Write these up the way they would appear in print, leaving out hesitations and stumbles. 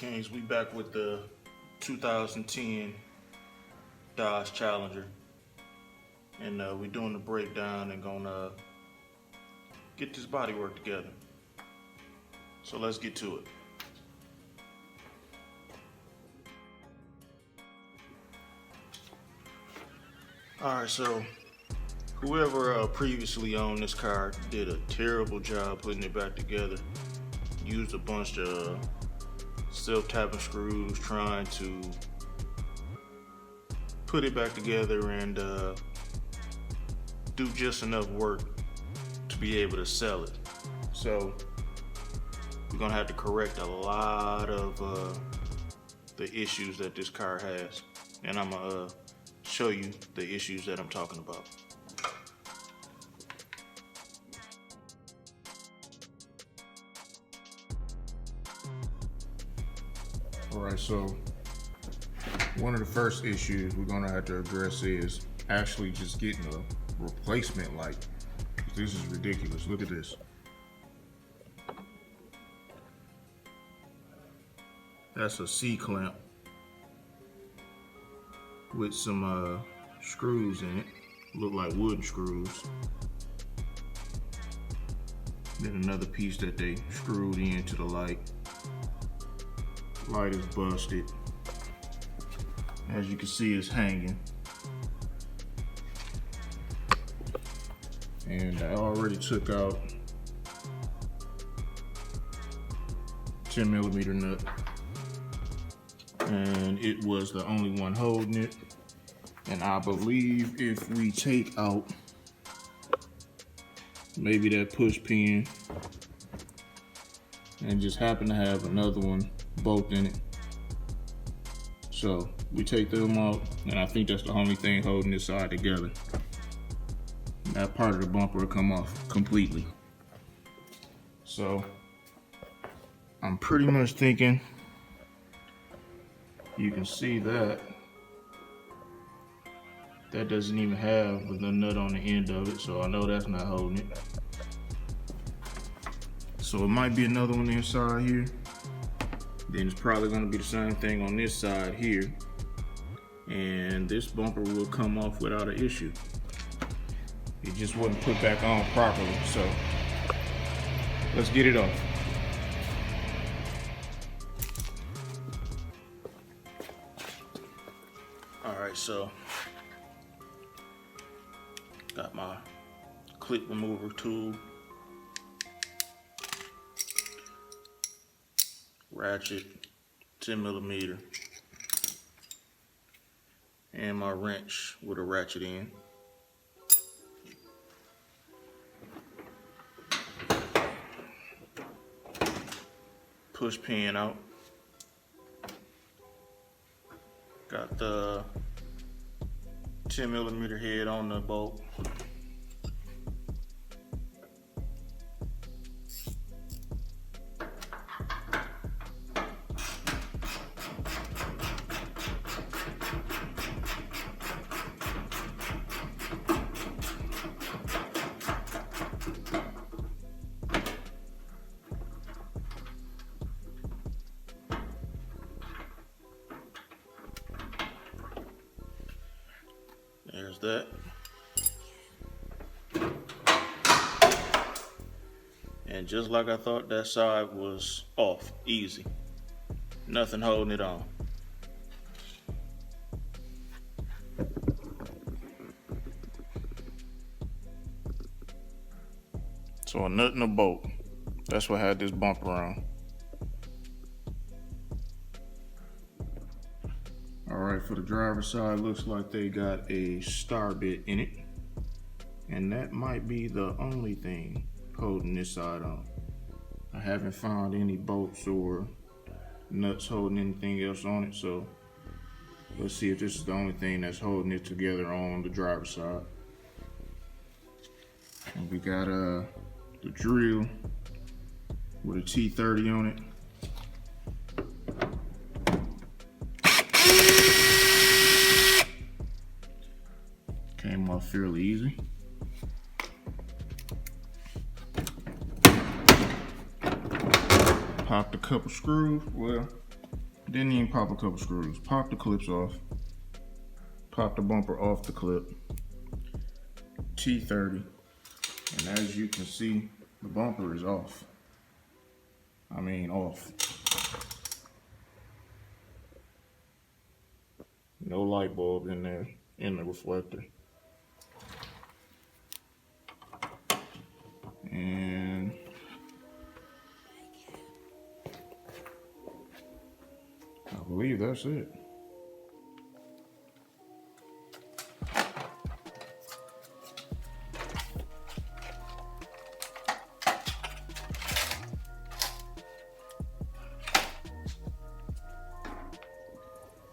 Kings, we back with the 2010 Dodge Challenger, and we're doing the breakdown and gonna get this bodywork together. So let's get to it. Alright, so whoever previously owned this car did a terrible job putting it back together. Used a bunch of self-tapping screws trying to put it back together and do just enough work to be able to sell it. So we're gonna have to correct a lot of the issues that this car has, and I'm gonna show you the issues that I'm talking about. Alright, so one of the first issues we're gonna have to address is actually just getting a replacement light. This is ridiculous. Look at this. That's a C-clamp with some screws in it. Look like wooden screws. Then another piece that they screwed into the light. Light is busted. As you can see, it's hanging. And I already took out 10mm nut. And it was the only one holding it. And I believe if we take out maybe that push pin and just happen to have another one bolt in it. So we take them out, and I think that's the only thing holding this side together. That part of the bumper will come off completely. So I'm pretty much thinking you can see that doesn't even have the nut on the end of it, so I know that's not holding it. So it might be another one inside here. Then it's probably going to be the same thing on this side here, and this bumper will come off without an issue. It just wasn't put back on properly, so let's get it off. Alright, so got my clip remover tool, ratchet, 10mm, and my wrench with a ratchet end. Push pin out. Got the 10mm head on the bolt. There's that. And just like I thought, that side was off, easy. Nothing holding it on. So a nut and a bolt. That's what had this bumper on. Alright, for the driver's side, looks like they got a star bit in it. And that might be the only thing holding this side on. I haven't found any bolts or nuts holding anything else on it, so let's see if this is the only thing that's holding it together on the driver's side. And we got the drill with a T30 on it. Came off fairly easy. popped a couple screws. Well, Didn't even pop a couple screws. Pop the clips off. Pop the bumper off the clip. T30. And as you can see, the bumper is off. I mean off. No light bulb in there, in the reflector. And I believe that's it.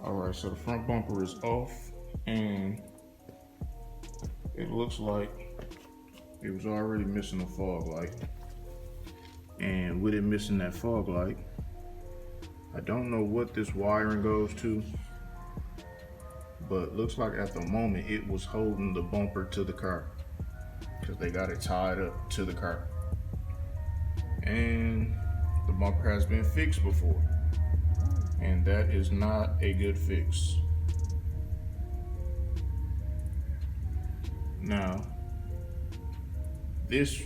Alright, so the front bumper is off, and it looks like it was already missing a fog light. And with it missing that fog light, I don't know what this wiring goes to, but looks like at the moment it was holding the bumper to the car because they got it tied up to the car. And the bumper has been fixed before, and that is not a good fix. Now, this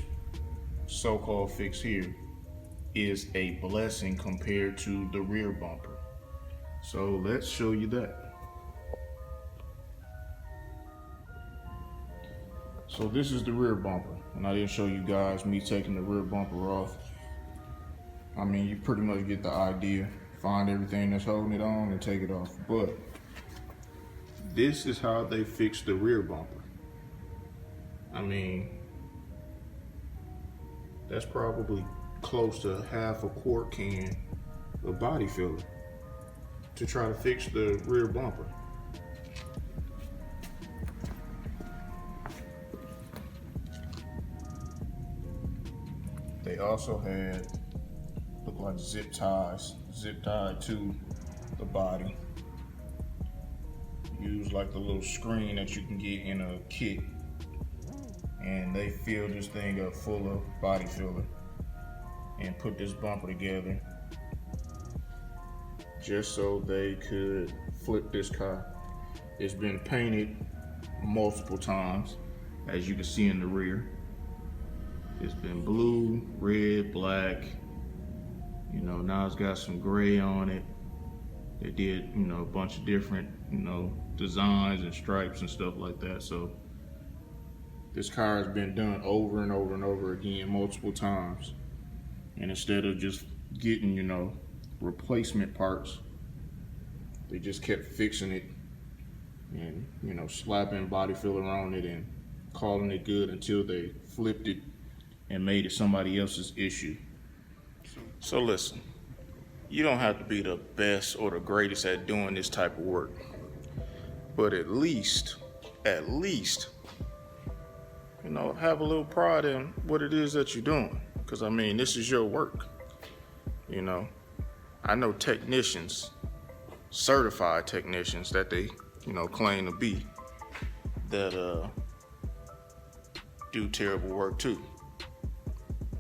so-called fix here is a blessing compared to the rear bumper. So let's show you that. So this is the rear bumper, and I didn't show you guys me taking the rear bumper off. I mean, you pretty much get the idea. Find everything that's holding it on and take it off. But this is how they fix the rear bumper. I mean, that's probably close to half a quart can of body filler to try to fix the rear bumper. They also had, look like zip ties, zip tied to the body. Use like the little screen that you can get in a kit, and they filled this thing up full of body filler and put this bumper together just so they could flip this car. It's been painted multiple times, as you can see in the rear. It's been blue, red, black. You know, now it's got some gray on it. They did, you know, a bunch of different, you know, designs and stripes and stuff like that. So this car has been done over and over and over again multiple times. And instead of just getting, you know, replacement parts, they just kept fixing it and, you know, slapping body filler on it and calling it good until they flipped it and made it somebody else's issue. So listen, you don't have to be the best or the greatest at doing this type of work, but at least, you know, have a little pride in what it is that you're doing. Because I mean, this is your work. You know, I know technicians, certified technicians that they, you know, claim to be, that do terrible work too.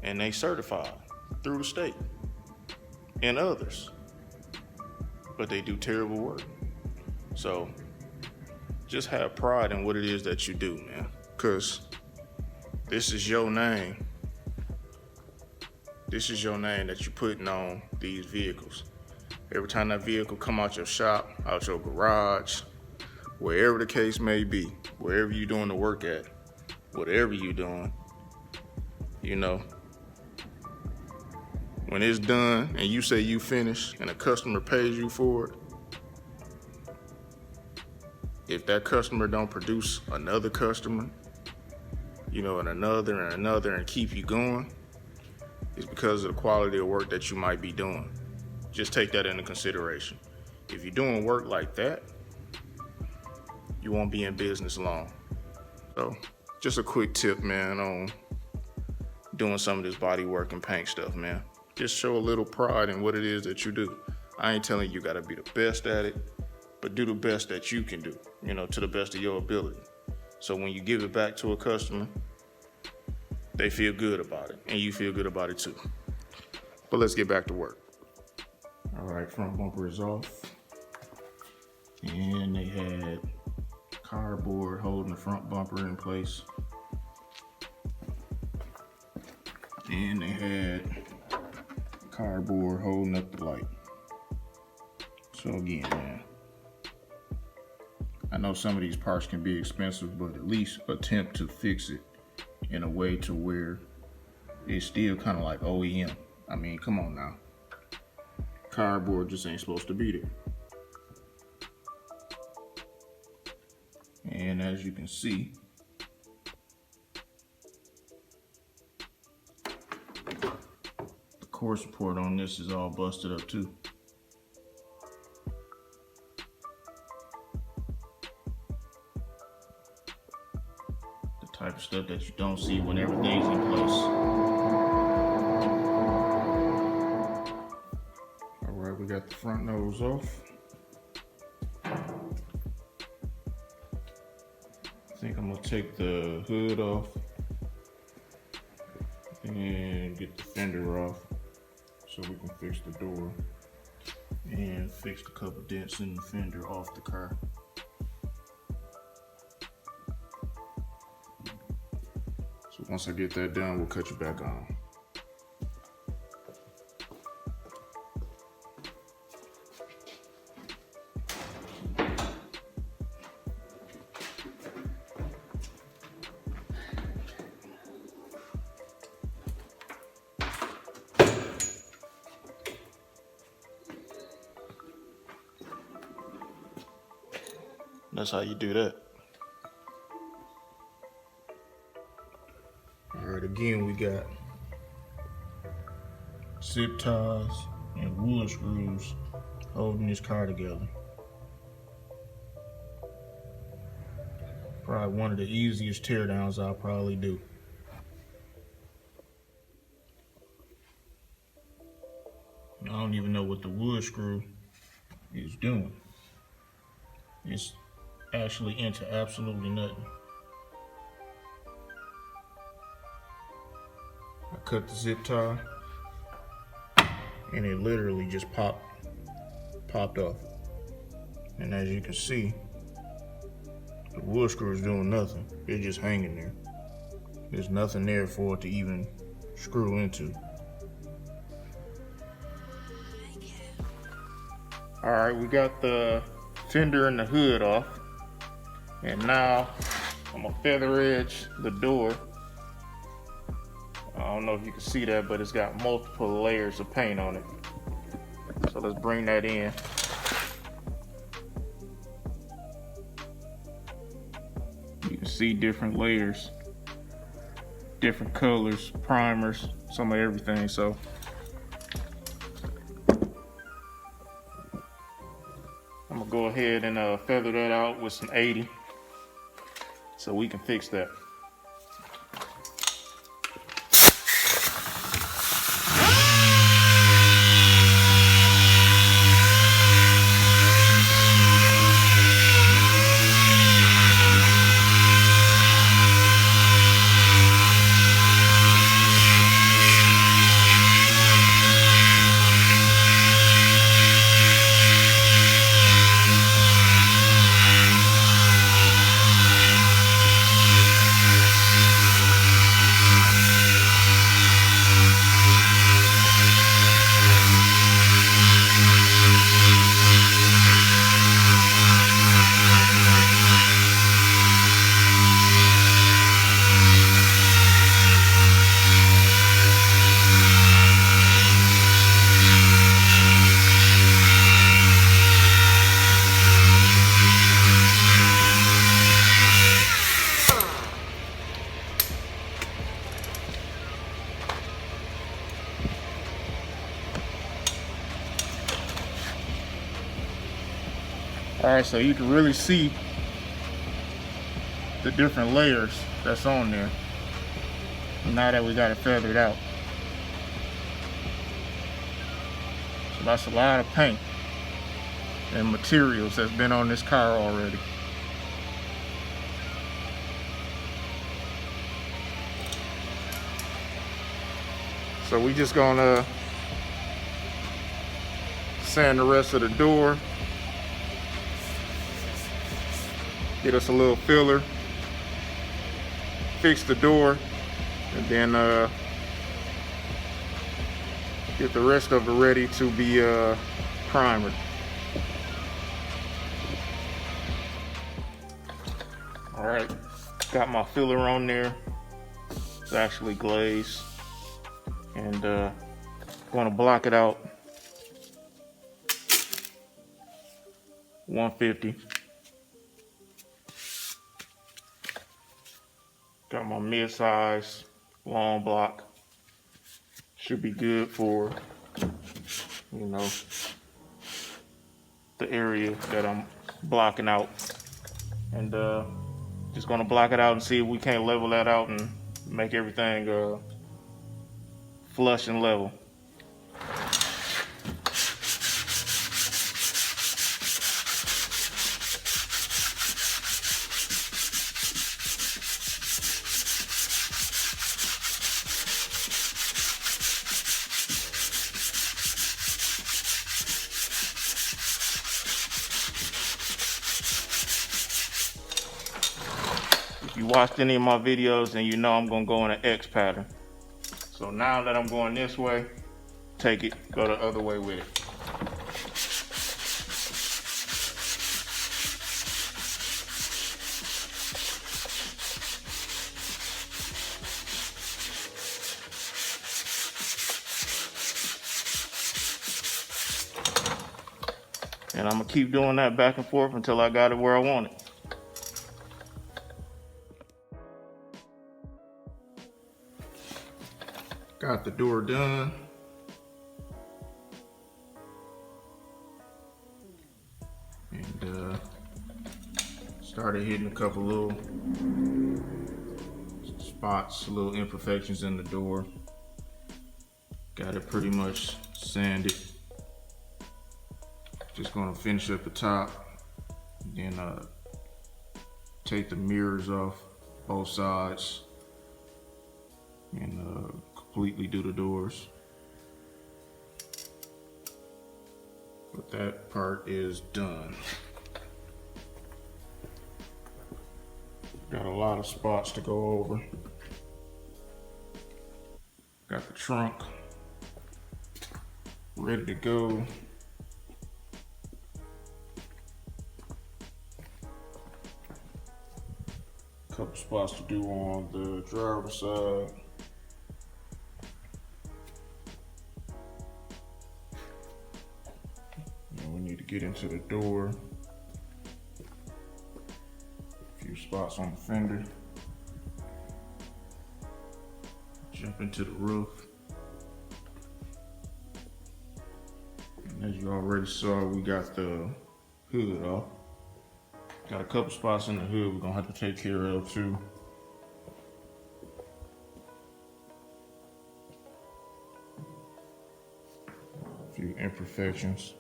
And they certified through the state and others, but they do terrible work. So just have pride in what it is that you do, man, because this is your name. This is your name that you're putting on these vehicles. Every time that vehicle come out your shop, out your garage, wherever the case may be, wherever you're doing the work at, whatever you're doing, you know, when it's done and you say you finished and a customer pays you for it, if that customer don't produce another customer, you know, and another and another and keep you going, it's because of the quality of work that you might be doing. Just take that into consideration. If you're doing work like that, you won't be in business long. So just a quick tip, man, on doing some of this body work and paint stuff, man. Just show a little pride in what it is that you do. I ain't telling you gotta be the best at it, but do the best that you can do, you know, to the best of your ability. So when you give it back to a customer, they feel good about it, and you feel good about it too. But let's get back to work. All right, front bumper is off. And they had cardboard holding the front bumper in place. And they had cardboard holding up the light. So again, man, I know some of these parts can be expensive, but at least attempt to fix it in a way to where it's still kind of like OEM. I mean, come on now. Cardboard just ain't supposed to be there. And as you can see, the core support on this is all busted up too. The type of stuff that you don't see when everything's in place. All right, we got the front nose off. I think I'm gonna take the hood off and get the fender off so we can fix the door and fix a couple dents in the fender off the car. So once I get that done, we'll cut you back on. That's how you do that. All right, again, we got zip ties and wood screws holding this car together. Probably one of the easiest teardowns I'll probably do. I don't even know what the wood screw is doing. It's actually into absolutely nothing. I cut the zip tie and it literally just popped off. And as you can see, the wood screw is doing nothing. It's just hanging there. There's nothing there for it to even screw into. All right, we got the fender and the hood off. And now I'm gonna feather edge the door. I don't know if you can see that, but it's got multiple layers of paint on it. So let's bring that in. You can see different layers, different colors, primers, some of everything. So I'm gonna go ahead and feather that out with some 80 so we can fix that. All right, so you can really see the different layers that's on there now that we got it feathered out. So that's a lot of paint and materials that's been on this car already. So we just gonna sand the rest of the door. Get us a little filler. Fix the door. And then get the rest of it ready to be primered. All right, got my filler on there. It's actually glazed, and going to block it out 150. Got my mid-size long block. Should be good for, you know, the area that I'm blocking out. And just gonna block it out and see if we can't level that out and make everything flush and level. If you watched any of my videos, then you know I'm gonna go in an X pattern. So now that I'm going this way, take it, go the other way with it. And I'm gonna keep doing that back and forth until I got it where I want it. Got the door done. And started hitting a couple little spots, little imperfections in the door. Got it pretty much sanded. Just gonna finish at the top, then take the mirrors off both sides, and completely do the doors. But that part is done. Got a lot of spots to go over. Got the trunk ready to go. Couple spots to do on the driver's side. And we need to get into the door. A few spots on the fender. Jump into the roof. And as you already saw, we got the hood off. Got a couple spots in the hood we're gonna have to take care of too. A few imperfections.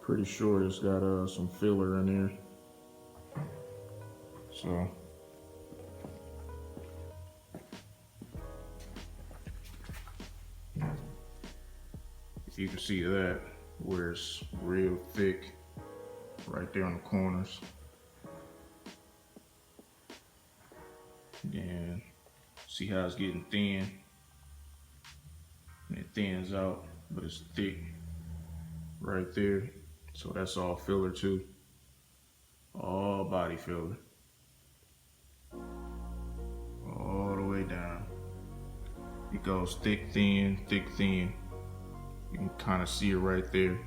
Pretty sure it's got some filler in there. So you can see that where it's real thick. Right there on the corners. And see how it's getting thin. And it thins out, but it's thick right there. So that's all filler too. All body filler. All the way down. It goes thick, thin, thick, thin. You can kind of see it right there.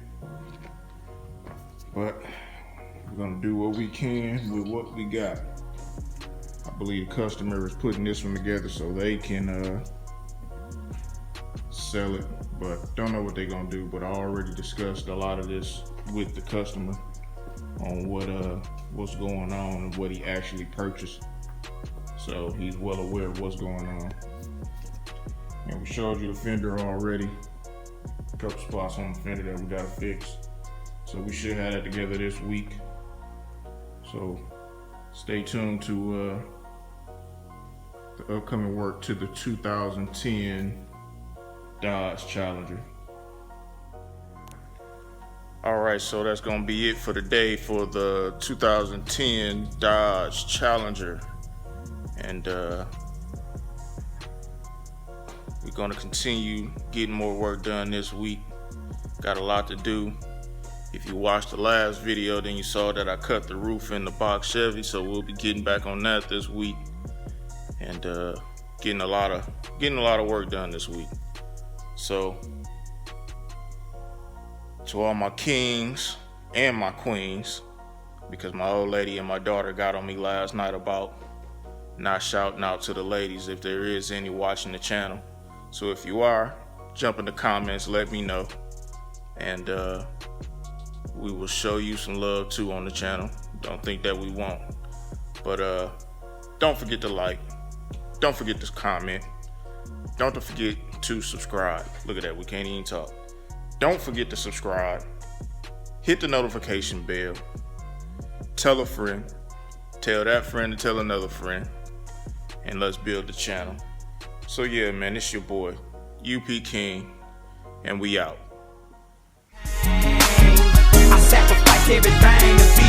But we're gonna do what we can with what we got. I believe the customer is putting this one together so they can sell it, but don't know what they're gonna do. But I already discussed a lot of this with the customer on what's going on and what he actually purchased. So he's well aware of what's going on. And we showed you the fender already. A couple spots on the fender that we gotta fix. So we should have that together this week. So stay tuned to the upcoming work to the 2010 Dodge Challenger. Alright, so that's gonna be it for today for the 2010 Dodge Challenger. And we're gonna continue getting more work done this week. Got a lot to do. If you watched the last video, then you saw that I cut the roof in the box Chevy, so we'll be getting back on that this week. And getting a lot of work done this week. So to all my kings and my queens, because my old lady and my daughter got on me last night about not shouting out to the ladies if there is any watching the channel. So if you are, jump in the comments, let me know, and we will show you some love too on the channel. Don't think that we won't. But don't forget to like, don't forget to comment, don't forget to subscribe. Look at that, we can't even talk. Don't forget to subscribe, hit the notification bell, tell a friend, tell that friend to tell another friend, and let's build the channel. So yeah, man, it's your boy, UP King, and we out. I sacrifice everything to